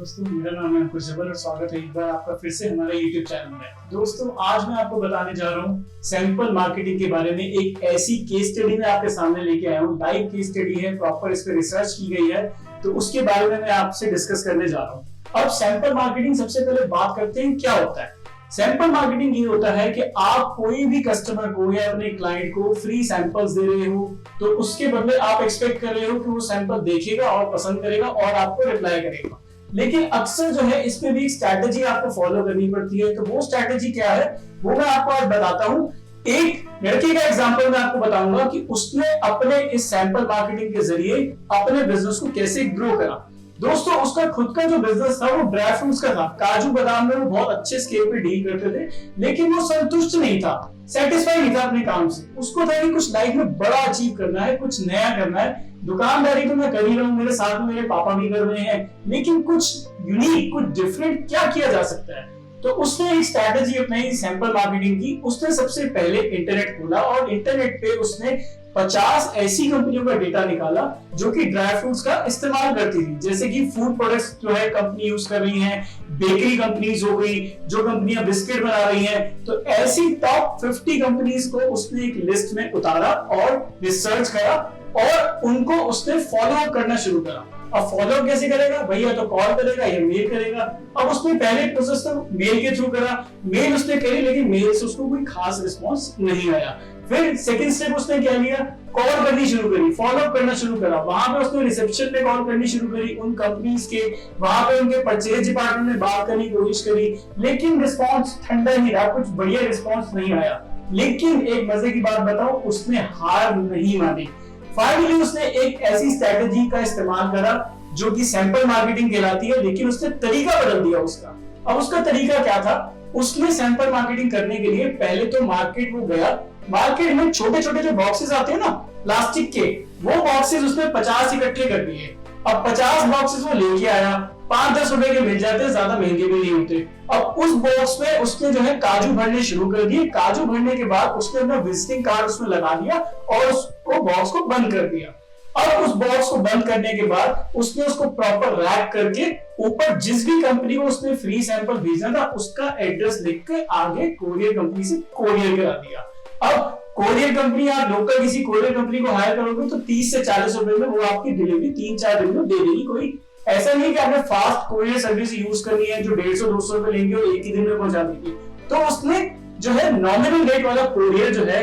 दोस्तों, मेरा नाम है अंकुश जबर और स्वागत है एक बार आपका फिर से हमारे YouTube चैनल में। दोस्तों, आज मैं आपको बताने जा रहा हूँ सैंपल मार्केटिंग के बारे में। एक ऐसी केस स्टडी में आपके सामने लेके आया हूँ, लाइव केस स्टडी है, प्रॉपर इस पे रिसर्च की गई है, तो उसके बारे में मैं आपसे डिस्कस करने जा रहा हूँ। अब सैंपल मार्केटिंग, सबसे पहले बात करते हैं क्या होता है। सैंपल मार्केटिंग ये होता है कि आप कोई भी कस्टमर को या अपने क्लाइंट को फ्री सैंपल्स दे रहे हो, तो उसके बदले आप एक्सपेक्ट कर रहे हो कि वो सैंपल देखेगा और पसंद करेगा और आपको रिप्लाई करेगा। लेकिन अक्सर जो है इसमें भी एक स्ट्रैटेजी आपको फॉलो करनी पड़ती है। तो वो स्ट्रैटेजी क्या है वो मैं आपको आज बताता हूँ। एक लड़के का एग्जांपल मैं आपको बताऊंगा कि उसने अपने इस सैंपल मार्केटिंग के जरिए अपने बिजनेस को कैसे ग्रो करा। दोस्तों, उसका खुद का जो बिजनेस था वो ड्राई फ्रूट्स का था, काजू बादाम में वो बहुत अच्छे स्केल पे डील करते थे, लेकिन वो संतुष्ट नहीं था, सेटिस्फाई नहीं था अपने काम से। उसको था कि कुछ लाइफ में बड़ा अचीव करना है, कुछ नया करना है। दुकानदारी तो मैं कर ही रहा हूँ, मेरे साथ में मेरे पापा भी कर रहे हैं, लेकिन कुछ यूनिक, कुछ डिफरेंट क्या किया जा सकता है। तो उसने एक स्ट्रैटेजी अपनाई सैंपल मार्केटिंग की। उसने सबसे पहले इंटरनेट खोला और इंटरनेट पे उसने 50 ऐसी कंपनियों का डेटा निकाला जो कि ड्राई फ्रूट्स का इस्तेमाल करती थी, जैसे कि फूड प्रोडक्ट्स जो है कंपनी यूज कर रही हैं, बेकरी कंपनीज हो गई, जो कंपनियां बिस्किट बना रही हैं। तो ऐसी टॉप 50 कंपनीज को उसने एक लिस्ट में उतारा और रिसर्च करा और उनको उसने फॉलो अप करना शुरू करा। अब फॉलो अप कैसे करेगा भैया? तो कॉल करेगा या मेल करेगा। अब उसने पहले प्रोसेस तो मेल के थ्रू करा, मेल उसने करी, लेकिन मेल से उसको कोई खास रिस्पॉन्स नहीं आया। फिर सेकंड स्टेप उसने क्या लिया? कॉल करनी शुरू करी, फॉलो अप करना शुरू करा। वहां पे उसने रिसेप्शन पे कॉल करनी शुरू करी उन कंपनीज के, वहां पे उनके परचेज डिपार्टमेंट में बात करने की कोशिश करी, लेकिन रिस्पॉन्स ठंडा ही रहा, कुछ बढ़िया रिस्पॉन्स नहीं आया। लेकिन एक मजे की बात बताओ, उसने हार नहीं मानी। फाइनली उसने एक ऐसी स्ट्रैटेजी का इस्तेमाल करा जो कि सैंपल मार्केटिंग कहलाती है, लेकिन उसने तरीका बदल दिया उसका। अब उसका तरीका क्या था? उसने सैंपल मार्केटिंग करने के लिए पहले तो मार्केट वो गया, मार्केट में छोटे छोटे जो बॉक्सेस आते हैं ना प्लास्टिक के, वो बॉक्सेस उसने 50 इकट्ठे कर दिए। अब 50 बॉक्सेस वो लेके आया, 5-10 रुपए के मिल जाते हैं, ज्यादा महंगे भी नहीं होते। अब उस बॉक्स में उसने जो है काजू भरने शुरू कर दिए। काजू भरने के बाद उसने अपना विजिटिंग कार्ड उसमें लगा दिया और उसको बॉक्स को बंद कर दिया। अब उस बॉक्स को बंद करने के बाद उसने उसको प्रॉपर रैप करके ऊपर जिस भी कंपनी को उसने फ्री सैंपल भेजना था उसका एड्रेस लिख के आगे कोरियर कंपनी से कोरियर करा दिया। अब कोरियर कंपनी, आप लोकल किसी कोरियर कंपनी को हायर करोगे तो 30 से 40 रुपए में वो आपकी डिलीवरी 3-4 दिन में दे देगी। कोई ऐसा नहीं कि आपने फास्ट कोरियर सर्विस यूज करनी है जो 150-200 रुपए लेंगे और एक ही दिन में पहुंचा देगी। तो उसने जो है नॉमिनल रेट वाला कोरियर जो है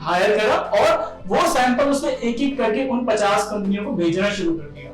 हायर करा और वो सैंपल उसने एक एक करके उन 50 कंपनियों को भेजना शुरू कर दिया।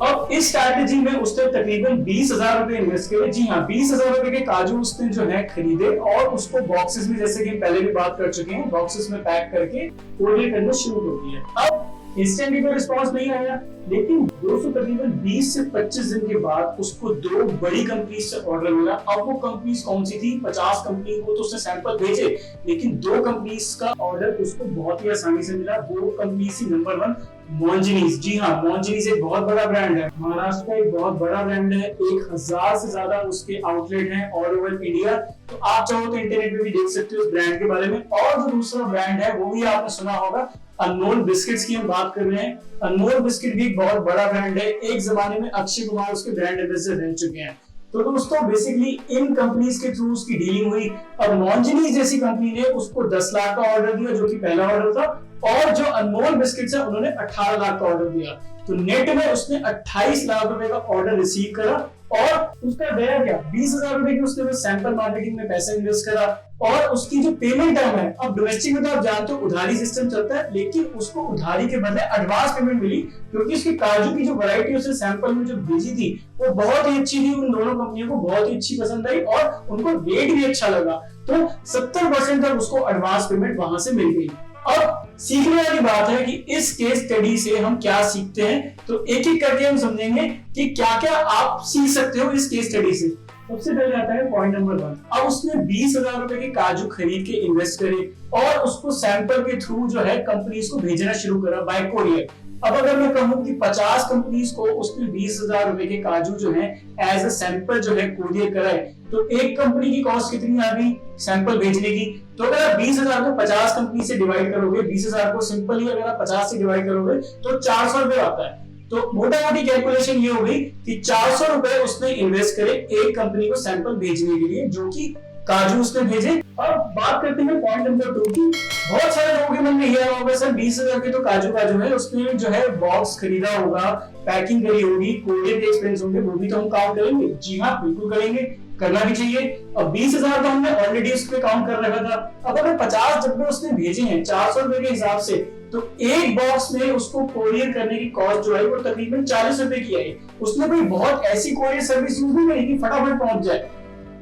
अब इस स्ट्रैटेजी में उसने तकरीबन 20,000 रुपए इन्वेस्ट किए। जी हाँ, 20,000 रुपए के काजू उसने जो है खरीदे और उसको बॉक्सेस में, जैसे कि पहले भी बात कर चुके हैं, बॉक्सेस में पैक करके कोरियर करना शुरू कर दिया। अब इंस्टेंटली कोई रिस्पॉन्स नहीं आया, लेकिन दोस्तों तकरीबन 20 से 25 दिन के बाद उसको 2 बड़ी कंपनीज से ऑर्डर मिला। अब वो कंपनीज कौन सी थी? 50 कंपनी को तो उसने सैंपल भेजे, लेकिन 2 कंपनीज का ऑर्डर उसको बहुत ही आसानी से मिला। वो कंपनी थी नंबर 1 मॉन्जिनीज। जी हाँ, मॉन्जिनीज एक बहुत बड़ा ब्रांड है, महाराष्ट्र का एक बहुत बड़ा ब्रांड है। 1000 से ज्यादा उसके आउटलेट हैं ऑल ओवर इंडिया। तो आप चाहो तो इंटरनेट पे भी देख सकते हो उस ब्रांड के बारे में। और जो दूसरा ब्रांड है वो भी आपने सुना होगा, अनमोल बिस्किट्स की हम बात कर रहे हैं। अनमोल बिस्किट भी एक बहुत बड़ा ब्रांड है, एक जमाने में अक्षय कुमार उसके ब्रांड एम्बेसडर रह चुके हैं। तो दोस्तों बेसिकली इन कंपनीज के थ्रू उसकी डीलिंग हुई। अब मॉन्जिनीज जैसी कंपनी ने उसको 10 लाख का ऑर्डर दिया जो कि पहला ऑर्डर था, और जो अनमोल बिस्किट्स है उन्होंने 18 लाख का ऑर्डर दिया। तो नेट में उसने 28 लाख रुपए का ऑर्डर रिसीव करा और उसका गया क्या? 20,000 रुपए की उसने सैंपल मार्केटिंग में पैसा इन्वेस्ट करा। और उसकी जो पेमेंट टर्म है, अब डोमेस्टिक में तो आप जानते हो उधारी सिस्टम चलता है, लेकिन उसको उधारी के बदले एडवांस पेमेंट मिली, क्योंकि उसकी काजू की जो वैरायटी उसने सैंपल में जो भेजी थी वो बहुत ही अच्छी थी। उन दोनों कंपनियों को बहुत ही अच्छी पसंद आई और उनको रेट भी अच्छा लगा। तो 70% तक उसको एडवांस पेमेंट वहां से मिल गई। अब सीखने वाली बात है कि इस केस स्टडी से हम क्या सीखते हैं, तो एक एक करके हम समझेंगे कि क्या क्या आप सीख सकते हो इस केस स्टडी से। सबसे पहले आता है पॉइंट नंबर 1। अब उसने 20,000 रुपए के काजू खरीद के इन्वेस्ट करे और उसको सैंपल के थ्रू जो है कंपनीज को भेजना शुरू करा बाय कोरियर। अब अगर मैं कहूं कि 50 कंपनीज को उसने 20,000 रुपए के काजू जो है एज अ सैंपल जो है कोरियर कराए, तो एक कंपनी की कॉस्ट कितनी आ गई सैंपल भेजने की? तो अगर आप 20,000 को 50 कंपनी से डिवाइड करोगे, 20,000 को सिंपली अगर आप 50 से डिवाइड करोगे तो 400 रुपए आता है। तो मोटा मोटी कैलकुलेशन ये हो गई कि 400 रुपए उसने इन्वेस्ट करे एक कंपनी को सैंपल भेजने के लिए, जो कि काजू उसने भेजे। अब बात करते हैं पॉइंट नंबर 2 की। बहुत सारे लोगों के मन में ये होगा सर 20,000 के तो काजू है, उसने जो है बॉक्स खरीदा होगा, पैकिंग करी होगी, कोरियर के एक्सपेंस होंगे, वो भी तो हम काउंट करेंगे। जी हाँ, बिल्कुल करेंगे, करना भी चाहिए। अब 20,000 तो हमने ऑलरेडी उस पे काउंट कर रखा था। अब अगर 50 डब्बे उसने भेजे हैं 400 रुपए के हिसाब से, तो एक बॉक्स में उसको कोरियर करने की कॉस्ट जो है वो तकरीबन 40 रुपए की है। उसने कोई बहुत ऐसी कोरियर सर्विस यूज नहीं करी कि फटाफट पहुंच जाए,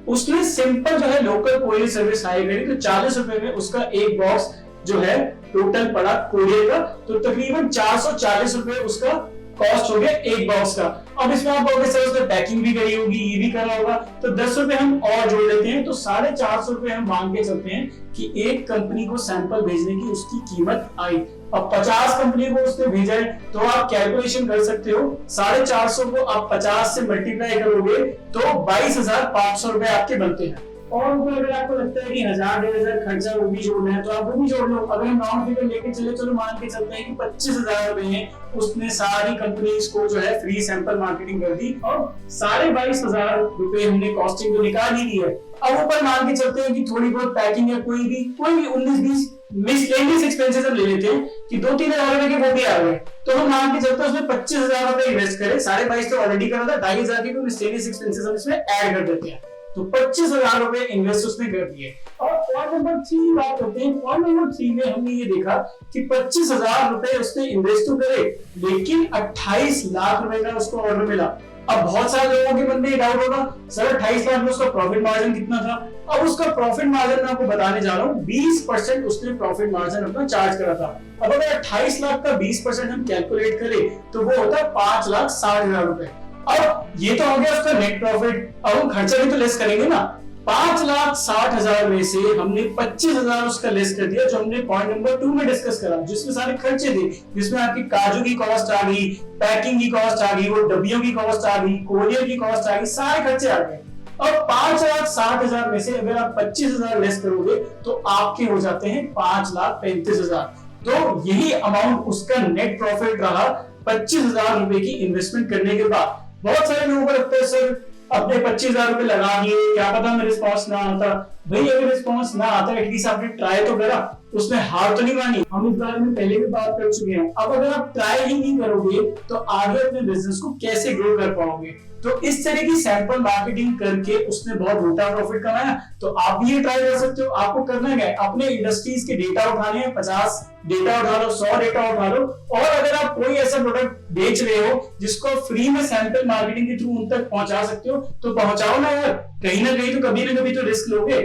उसने सिंपल जो है लोकल कोरियर सर्विस हायर करी। तो 40 रुपए में उसका एक बॉक्स जो है टोटल पड़ा कोरियर का, तो तकरीबन 440 रुपए उसका कॉस्ट हो गया एक बॉक्स का। अब इसमें आप बोलोगे सर उसने पैकिंग भी करी होगी, ये भी करा होगा, तो 10 रुपए हम और जोड़ लेते हैं, तो 450 रुपए हम मान के चलते हैं कि एक कंपनी को सैंपल भेजने की उसकी कीमत आई। अब 50 कंपनी को उसने भेजा है, तो आप कैलकुलेशन कर सकते हो, 450 को आप 50 से मल्टीप्लाई करोगे तो 22,500 रुपए आपके बनते हैं। और ऊपर अगर आपको लगता है कि 1,000-1,500 खर्चा वो भी जोड़ना है, तो आप वो भी जोड़ लो। अगर हम राउंड फिगर लेके चलो मान के चलते हैं कि 25,000 रुपए हैं, उसने सारी कंपनीज को जो है फ्री सैंपल मार्केटिंग कर दी और 22,500 रुपए हमने कॉस्टिंग तो निकाल ही दी है। अब ऊपर मान के चलते हैं कि थोड़ी बहुत पैकिंग या कोई भी 19-20 मिसलेनियस एक्सपेंसेस हम ले लेते हैं कि 2-3,000 रुपए के वो भी आ गए, तो हम मान के चलते हैं उसमें 25,000 रुपए इन्वेस्ट करें, 22,500 तो ऑलरेडी करा था, 2,500 के मिसलेनियस एक्सपेंसेस हम इसमें ऐड कर देते हैं, तो 25,000 रुपए इन्वेस्ट उसने कर दिए। और पॉइंट नंबर 3 बात करते हैं। पॉइंट नंबर 3 में हमने ये देखा कि 25,000 रुपए उसने इन्वेस्ट तो करे, लेकिन 28 लाख रुपए का उसको ऑर्डर मिला। अब बहुत सारे लोगों के मन में डाउट होगा सर 28 लाख में उसका प्रॉफिट मार्जिन कितना था। अब उसका प्रॉफिट मार्जिन मैं आपको बताने जा रहा हूँ, 20% उसने प्रॉफिट मार्जिन अपना चार्ज करा था। अब अगर 28 लाख का 20% हम कैलकुलेट करें तो वो होता है 5,60,000 रुपए। अब ये तो हो गया उसका नेट प्रॉफिट। अब हम खर्चा भी तो लेस करेंगे ना, 5,60,000 में से हमने 25,000 उसका लेस कर दिया, जो हमने पॉइंट नंबर 2 में डिस्कस करा, जिसमें सारे खर्चे थे, जिसमें आपकी काजू की कॉस्ट आ गई, पैकिंग की कॉस्ट आ गई, वो डब्बियों की कॉस्ट आ गई, कोरियर की कॉस्ट आ गई, सारे खर्चे आ गए। अब 5,60,000 में से अगर आप 25,000 लेस करोगे तो आपके हो जाते हैं 5,35,000। तो यही अमाउंट उसका नेट प्रॉफिट रहा 25,000 रुपए की इन्वेस्टमेंट करने के बाद। बहुत सारे लोगों को लगता है सर अपने 25,000 रुपए लगा दिए, क्या पता हमें रिस्पॉन्स ना आता। भाई अगर रिस्पॉन्स ना आता एटलीस्ट आपने ट्राई तो करा, उसने हार तो नहीं मानी। हम इस बारे में पहले भी बात कर चुके हैं। अब अगर आप ट्राई ही नहीं करोगे तो आगे अपने बिजनेस को कैसे ग्रो कर पाओगे। तो इस तरह की सैंपल मार्केटिंग करके उसने बहुत मोटा प्रॉफिट कमाया। तो आप भी ये ट्राई कर सकते हो। आपको करना क्या है, अपने इंडस्ट्रीज के डेटा उठाने हैं, 50 डेटा उठा लो, 100 डेटा उठा लो, और अगर आप कोई ऐसा प्रोडक्ट बेच रहे हो जिसको फ्री में सैंपल मार्केटिंग के थ्रू उन तक पहुंचा सकते हो तो पहुंचाओ ना यार। कहीं ना कहीं तो कभी ना कभी तो रिस्क लोगे,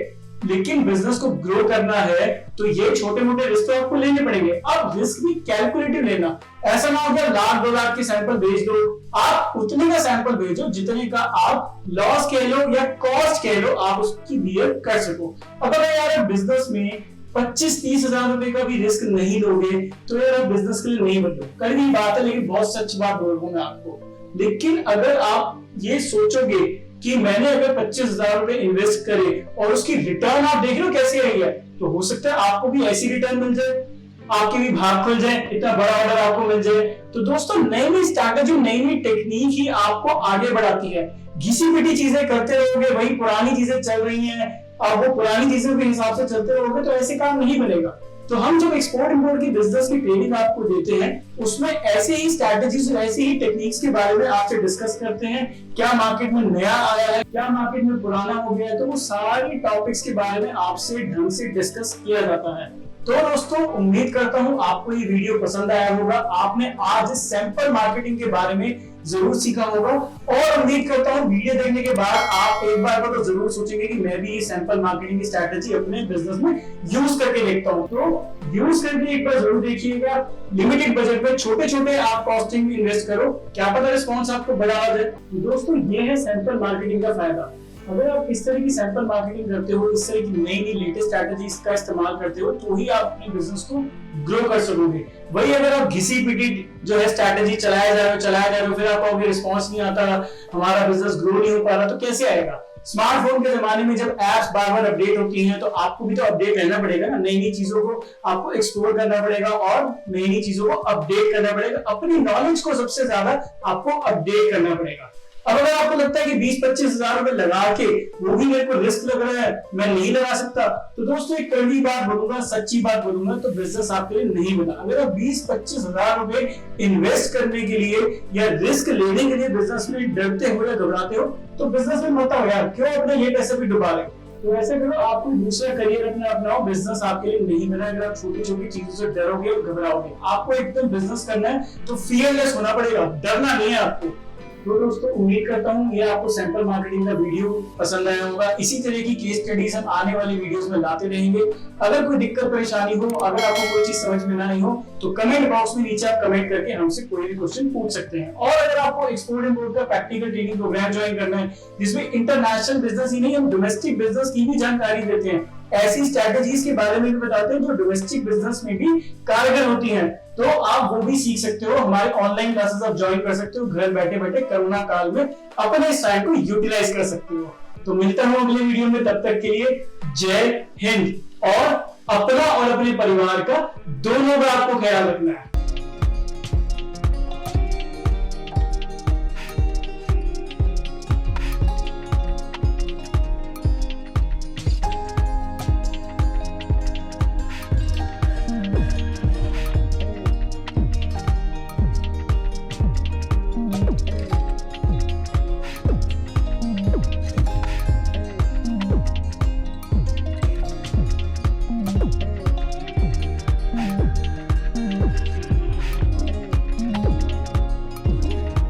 लेकिन बिजनेस को ग्रो करना है तो ये छोटे मोटे रिस्क तो आपको लेने पड़ेंगे। अब रिस्क भी कैलकुलेटिव लेना, ऐसा ना हो गया 1,00,000 2,00,000 के सैंपल भेज दो। आप उतने का सैंपल भेजो जितने का आप लॉस कह लो या कॉस्ट कह लो आप उसकी बियर कर सको। अब अगर यार बिजनेस में 25-30,000 रुपए का भी रिस्क नहीं लोगे तो यार आप बिजनेस के लिए नहीं बनो। कल की बात है, लेकिन बहुत सच बात बोल रहा हूं मैं आपको। लेकिन अगर आप ये सोचोगे कि मैंने अगर 25,000 रुपए इन्वेस्ट करे और उसकी रिटर्न आप देख लो कैसी आई है, तो हो सकता है आपको भी ऐसी रिटर्न मिल जाए, आपकी भी भाग खुल जाए, इतना बड़ा ऑर्डर आपको मिल जाए। तो दोस्तों नई नई स्ट्रैटेजी, नई नई टेक्निक ही आपको आगे बढ़ाती है। घिसी पिटी चीजें करते रहोगे, वही पुरानी चीजें चल रही हैं, अब वो पुरानी चीजों के हिसाब से चलते रहोगे तो ऐसे काम नहीं बनेगा। तो हम जब एक्सपोर्ट इंपोर्ट की बिजनेस की ट्रेनिंग आपको देते हैं उसमें ऐसे ही स्ट्रैटेजीज, ऐसे ही टेक्निक्स के बारे में आपसे डिस्कस करते हैं। क्या मार्केट में नया आया है, क्या मार्केट में पुराना हो गया है, तो वो सारी टॉपिक्स के बारे में आपसे ढंग से डिस्कस किया जाता है। तो दोस्तों उम्मीद करता हूं आपको ये वीडियो पसंद आया होगा। आपने आज सैंपल मार्केटिंग के बारे में जरूर सीखा होगा और उम्मीद करता हूं वीडियो देखने के बाद आप एक बार को तो जरूर सोचेंगे कि मैं भी ये सैंपल मार्केटिंग की स्ट्रैटेजी अपने बिजनेस में यूज करके देखता हूं। तो यूज करके एक बार जरूर देखिएगा। लिमिटेड बजट में छोटे छोटे आप कॉस्टिंग इन्वेस्ट करो, क्या पता रिस्पॉन्स आपको बड़ा आ जाए। दोस्तों ये है सैंपल मार्केटिंग का फायदा। अगर आप इस तरह की सैंपल मार्केटिंग करते हो, इस तरह की नई नई लेटेस्ट स्ट्रैटेजीज का इस्तेमाल करते हो, तो ही आप अपने बिजनेस को ग्रो कर सकोगे। वही अगर आप घिसी पिटी जो है स्ट्रैटेजी चलाया जा रहे हो, फिर आप कहोगे रिस्पॉन्स नहीं आता, हमारा बिजनेस ग्रो नहीं हो पा रहा, तो कैसे आएगा। स्मार्टफोन के जमाने में जब एप्स बार बार अपडेट होती हैं तो आपको भी तो अपडेट रहना पड़ेगा ना, नई नई चीजों को आपको एक्सप्लोर करना पड़ेगा और नई नई चीजों को अपडेट करना पड़ेगा, अपनी नॉलेज को सबसे ज्यादा आपको अपडेट करना पड़ेगा। अब अगर आपको लगता है कि 20-25 हजार रुपए लगा के वो भी मेरे को रिस्क लग रहा है, मैं नहीं लगा सकता, तो दोस्तों एक कड़वी बात बोलूंगा, सच्ची बात बोलूंगा, तो बिजनेस आपके लिए नहीं बना। अगर आप 20-25 हजार रुपए इन्वेस्ट करने के लिए या रिस्क लेने के लिए बिजनेस में डरते हो या घबराते हो, तो बिजनेस में मत आओ यार, क्यों अपने ये पैसे भी डुबा रहे हो। तो ऐसे करो, आप कोई दूसरा करियर अपना अपनाओ, बिजनेस आपके लिए नहीं बना। अगर आप छोटी छोटी चीजों से डरोगे और घबराओगे, आपको एकदम बिजनेस करना है तो फियरलेस होना पड़ेगा, डरना नहीं है आपको। तो दोस्तों उम्मीद करता हूँ ये आपको सैंपल मार्केटिंग का वीडियो पसंद आया होगा। इसी तरह की केस स्टडीज हम आने वाली वीडियोस में लाते रहेंगे। अगर कोई दिक्कत परेशानी हो, अगर आपको कोई चीज समझ में ना आई हो, तो कमेंट बॉक्स में नीचे आप कमेंट करके हमसे कोई भी क्वेश्चन पूछ सकते हैं। और अगर आपको एक्सपोर्ट इंपोर्ट का प्रैक्टिकल ट्रेनिंग प्रोग्राम ज्वाइन करना है जिसमें इंटरनेशनल बिजनेस ही नहीं, हम डोमेस्टिक बिजनेस की भी जानकारी देते हैं, ऐसी स्ट्रेटजीज के बारे में भी बताते हैं जो डोमेस्टिक बिजनेस में भी कारगर होती हैं, तो आप वो भी सीख सकते हो। हमारे ऑनलाइन क्लासेस आप ज्वाइन कर सकते हो, घर बैठे बैठे कोरोना काल में अपने इस टाइम को यूटिलाइज कर सकते हो। तो मिलता हूं अगले वीडियो में, तब तक के लिए जय हिंद। और अपना और अपने परिवार का दोनों का आपको ख्याल रखना है।